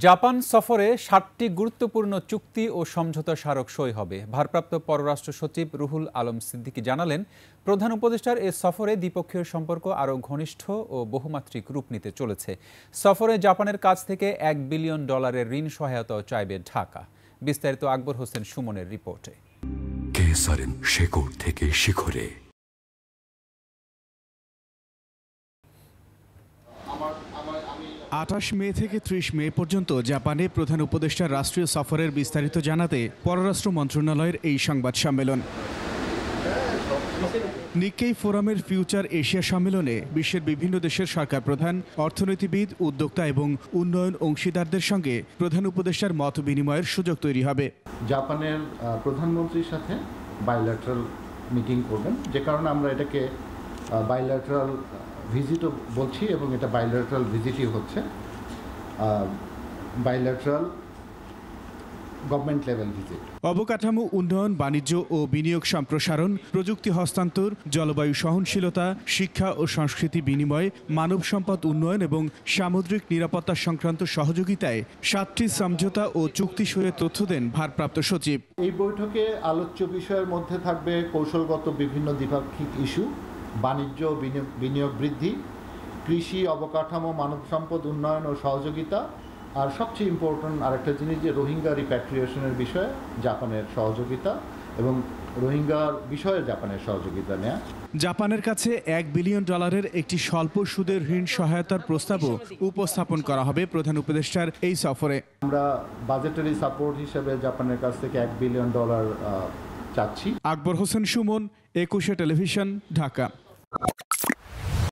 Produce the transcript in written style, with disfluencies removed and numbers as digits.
Japan সফরে ৭টি গুরুত্বপূর্ণ চুক্তি ও সমঝোতা স্মারক সই হবে। ভারপ্রাপ্ত পররাষ্ট্র সচিব রুহুল আলম সিদ্দিকী জানালেন, প্রধান উপদেষ্টার এ সফরে দ্বিপক্ষীয় সম্পর্ক আরও ঘনিষ্ঠ ও বহুমাত্রিক রূপ নিতে চলেছে। সফরে জাপানের কাছ থেকে $1 বিলিয়ন ঋণ সহায়তাও চাইবে ঢাকা। বিস্তারিত আকবর হোসেন সুমনের রিপোর্টে। কেসারেন শেকড় থেকে শিখরে। ২৮ মে থেকে ৩০ মে পর্যন্ত জাপানে প্রধান উপদেষ্টার রাষ্ট্রীয় সফরের বিস্তারিত জানাতে পররাষ্ট্র মন্ত্রণালয়ের এই সংবাদ সম্মেলন। নিক্কেই ফোরামের ফিউচার এশিয়া সম্মেলনে বিশ্বের বিভিন্ন দেশের সরকার প্রধান, অর্থনীতিবিদ, উদ্যোক্তা এবং উন্নয়ন অংশীদারদের সঙ্গে প্রধান উপদেষ্টার মত বিনিময়ের সুযোগ তৈরি হবে। জাপানের প্রধানমন্ত্রীর সাথে বাইল্যাটারাল মিটিং করবেন, যে কারণে আমরা এটাকে বাইল্যাটারাল ভিজিটও বলছি এবং এটা বাইল্যাটারাল ভিজিটই হচ্ছে, বাইল্যাটারাল গভর্নমেন্ট লেভেল ভিজিট। অবকাঠামো উন্নয়ন, বাণিজ্য ও বিনিয়োগ সম্প্রসারণ, প্রযুক্তি হস্তান্তর, জলবায়ু সহনশীলতা, শিক্ষা ও সংস্কৃতি বিনিময়, মানব সম্পদ উন্নয়ন এবং সামুদ্রিক নিরাপত্তা সংক্রান্ত সহযোগিতায় 7টি সমঝোতা ও চুক্তি সইয়ের তথ্য দেন ভারপ্রাপ্ত সচিব। এই বৈঠকে আলোচ্য বিষয়ের মধ্যে থাকবে কৌশলগত বিভিন্ন দ্বিপাক্ষিক ইস্যু, বাণিজ্য বিনিয়োগ বৃদ্ধি, কৃষি, অবকাঠামো, মানব সম্পদ উন্নয়ন ও সহযোগিতা, আর সবচেয়ে ইম্পর্টেন্ট আরেকটা জিনিস যে রোহিঙ্গা রিপ্যাট্রিয়েশনের বিষয়ে জাপানের সহযোগিতা এবং রোহিঙ্গার বিষয়ে জাপানের সহযোগিতা নেয়া। জাপানের কাছে $1 বিলিয়ন একটি স্বল্প সুদের ঋণ সহায়তার প্রস্তাবও উপস্থাপন করা হবে প্রধান উপদেষ্টার এই সফরে। আমরা বাজেটারি সাপোর্ট হিসেবে জাপানের কাছ থেকে $1 বিলিয়ন চাচ্ছি। আকবর হোসেন সুমন, 21 টেলিভিশন, ঢাকা।